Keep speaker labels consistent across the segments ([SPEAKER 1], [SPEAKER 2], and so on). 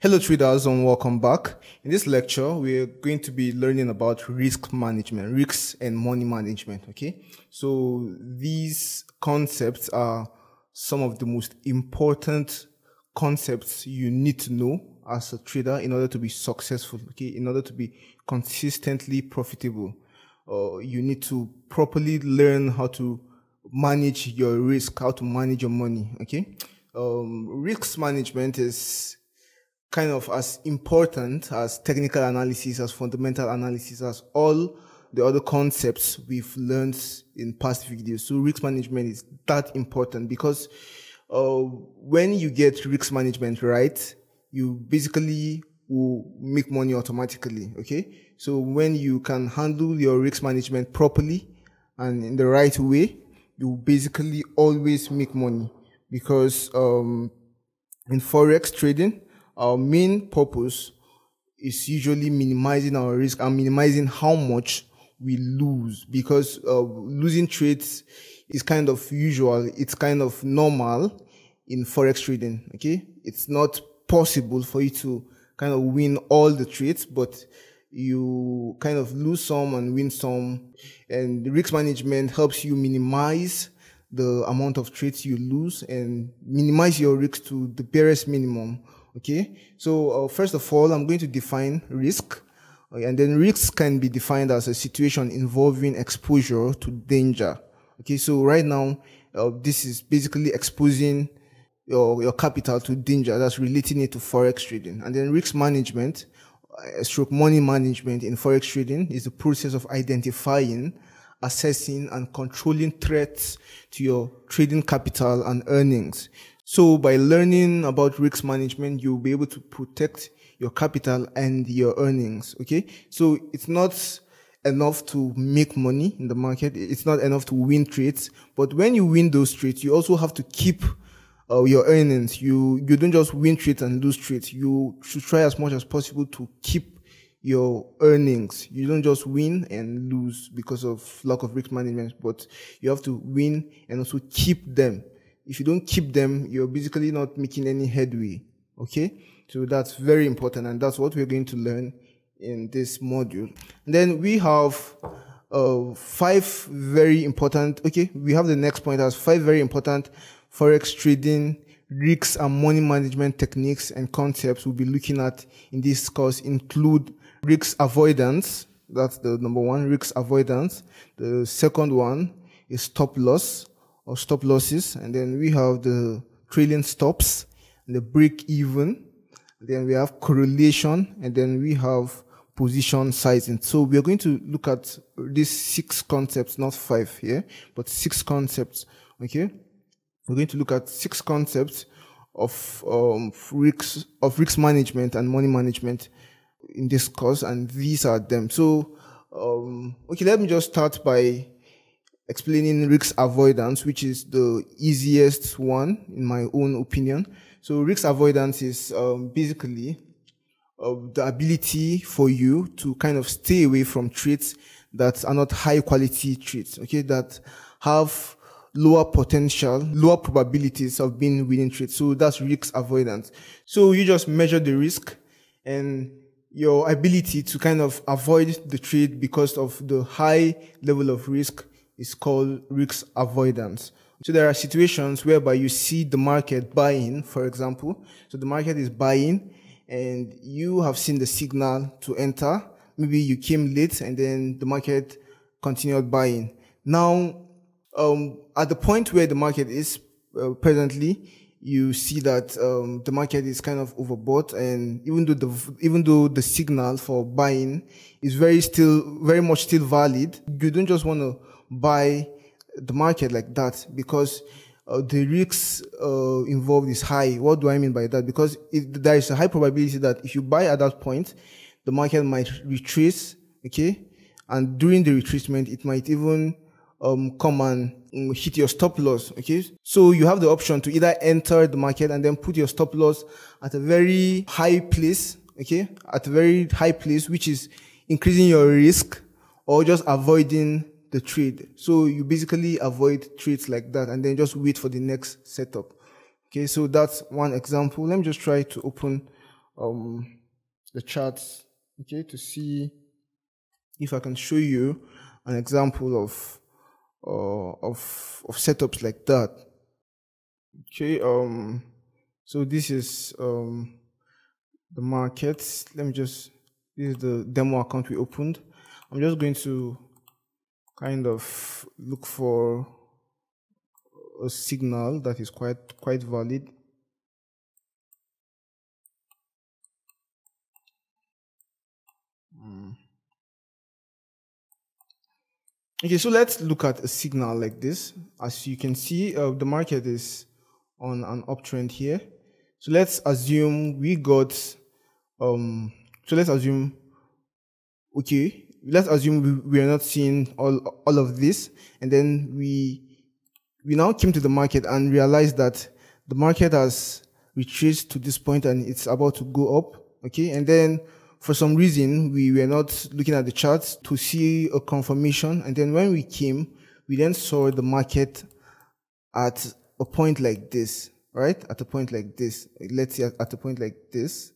[SPEAKER 1] Hello traders and welcome back. In this lecture, we're going to be learning about risk management, risks and money management, okay? So these concepts are some of the most important concepts you need to know as a trader in order to be successful, okay? In order to be consistently profitable. You need to properly learn how to manage your risk, how to manage your money, okay? Risk management is kind of as important as technical analysis, as fundamental analysis, as all the other concepts we've learned in past videos. So risk management is that important because when you get risk management right, you basically will make money automatically, okay? So when you can handle your risk management properly and in the right way, you basically always make money because in Forex trading, our main purpose is usually minimizing our risk and minimizing how much we lose because losing trades is kind of usual. It's kind of normal in Forex trading, okay? It's not possible for you to kind of win all the trades, but you kind of lose some and win some. And the risk management helps you minimize the amount of trades you lose and minimize your risk to the barest minimum. Okay, so first of all, I'm going to define risk, and then risks can be defined as a situation involving exposure to danger. Okay, so right now, this is basically exposing your capital to danger. That's relating it to Forex trading. And then risk management, stroke money management in Forex trading is the process of identifying, assessing, and controlling threats to your trading capital and earnings. So by learning about risk management, you'll be able to protect your capital and your earnings, okay? So it's not enough to make money in the market. It's not enough to win trades. But when you win those trades, you also have to keep your earnings. You don't just win trades and lose trades. You should try as much as possible to keep your earnings. You don't just win and lose because of lack of risk management, but you have to win and also keep them. If you don't keep them, you're basically not making any headway, okay? So that's very important, and that's what we're going to learn in this module. And then we have 5 very important, okay, we have the next point as 5 very important Forex trading, risks and money management techniques and concepts we'll be looking at in this course include risk avoidance. That's the number 1, risk avoidance. The second one is stop loss or stop losses, and then we have the trailing stops and the break even, then we have correlation, and then we have position sizing. So we are going to look at these 6 concepts, not 5 here, but 6 concepts, okay? We're going to look at 6 concepts of risk management and money management in this course, and these are them. So okay, let me just start by explaining risk avoidance, which is the easiest one in my own opinion. So risk avoidance is basically the ability for you to kind of stay away from trades that are not high quality trades, okay, that have lower potential, lower probabilities of being winning trades. So that's risk avoidance. So you just measure the risk and your ability to kind of avoid the trade because of the high level of risk is called risk avoidance. So there are situations whereby you see the market buying, for example. So the market is buying and you have seen the signal to enter. Maybe you came late and then the market continued buying. Now, at the point where the market is presently, you see that the market is kind of overbought, and even though the signal for buying is very much still valid, you don't just want to buy the market like that because the risks involved is high. What do I mean by that? Because there is a high probability that if you buy at that point, the market might retrace, okay? And during the retracement, it might even come and hit your stop loss, okay? So you have the option to either enter the market and then put your stop loss at a very high place, okay? At a very high place, which is increasing your risk, or just avoiding the trade. So you basically avoid trades like that and then just wait for the next setup. Okay, so that's one example. Let me just try to open the charts, okay, to see if I can show you an example of setups like that. Okay, so this is the markets. This is the demo account we opened. I'm just going to kind of look for a signal that is quite valid. Okay, so let's look at a signal like this. As you can see, the market is on an uptrend here. So let's assume we got, let's assume we are not seeing all of this, and then we now came to the market and realized that the market has retraced to this point and it's about to go up, okay? And then for some reason, we were not looking at the charts to see a confirmation. And then when we came, we then saw the market at a point like this, right? At a point like this. Let's see, at a point like this.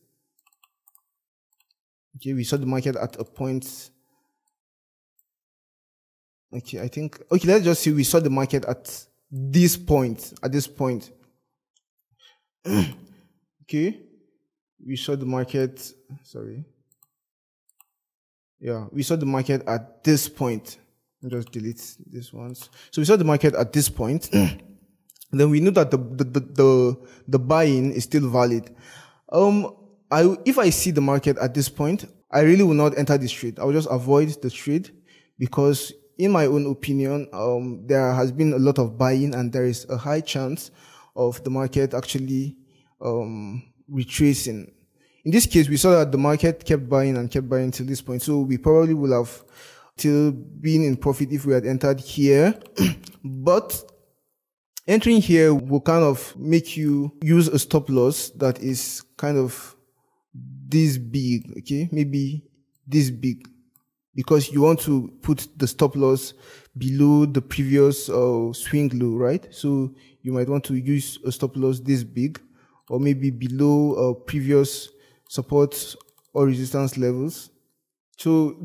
[SPEAKER 1] Okay, we saw the market at a point. Okay, let's just see, we saw the market at this point, okay, we saw the market, we saw the market at this point. I'll just delete this once. So we saw the market at this point. Then we knew that the buy-in is still valid. If I see the market at this point, I really will not enter this trade. I will just avoid the trade because, in my own opinion, there has been a lot of buy-in and there is a high chance of the market actually retracing. In this case, we saw that the market kept buying till this point. So we probably would have still been in profit if we had entered here. But entering here will kind of make you use a stop loss that is kind of this big, okay? Maybe this big, because you want to put the stop loss below the previous swing low, right? So you might want to use a stop loss this big, or maybe below previous support or resistance levels. So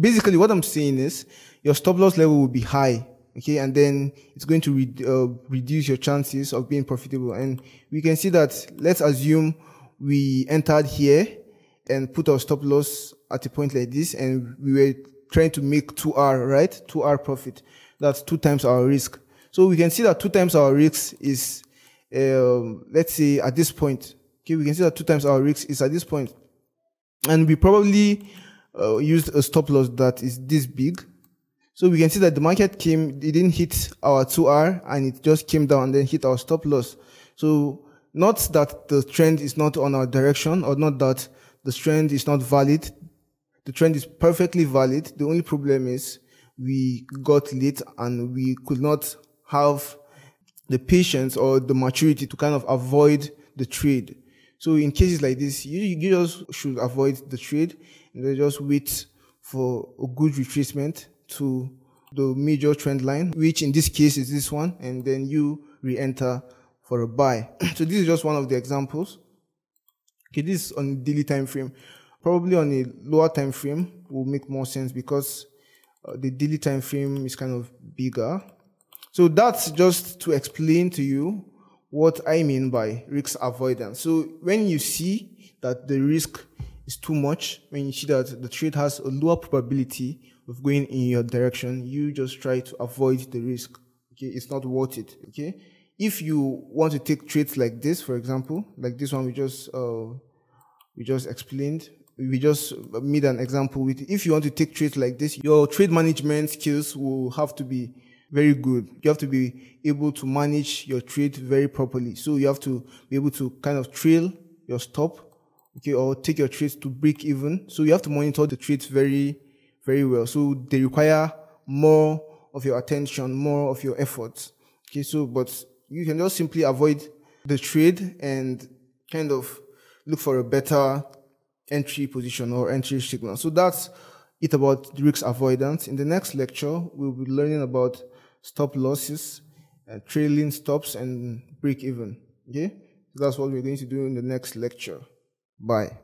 [SPEAKER 1] basically what I'm saying is your stop loss level will be high, okay, and then it's going to reduce your chances of being profitable. And we can see that, let's assume we entered here and put our stop loss at a point like this, and we were trying to make 2R, right? 2R profit. That's 2 times our risk. So we can see that 2 times our risk is, let's say at this point, okay, we can see that 2 times our risk is at this point. And we probably used a stop loss that is this big. So we can see that the market came, it didn't hit our 2R and it just came down and then hit our stop loss. So not that the trend is not on our direction, or not that the trend is not valid. The trend is perfectly valid. The only problem is we got late and we could not have the patience or the maturity to kind of avoid the trade. So in cases like this, you just should avoid the trade and then just wait for a good retracement to the major trend line, which in this case is this one, and then you re-enter for a buy. So this is just one of the examples. Okay, this is on daily time frame. Probably on a lower time frame will make more sense because the daily time frame is kind of bigger. So that's just to explain to you what I mean by risk avoidance. So when you see that the risk is too much, when you see that the trade has a lower probability of going in your direction, you just try to avoid the risk. Okay, it's not worth it. Okay, if you want to take trades like this, for example, like this one we just explained, we just made an example with it. If you want to take trades like this, your trade management skills will have to be very good. You have to be able to manage your trade very properly. So you have to be able to kind of trail your stop, okay, or take your trades to break even. So you have to monitor the trades very, very well. So they require more of your attention, more of your efforts. Okay, so, but you can just simply avoid the trade and kind of look for a better entry position or entry signal. So that's it about the risk avoidance. In the next lecture, we'll be learning about stop losses, trailing stops, and break even. Okay, so that's what we're going to do in the next lecture. Bye.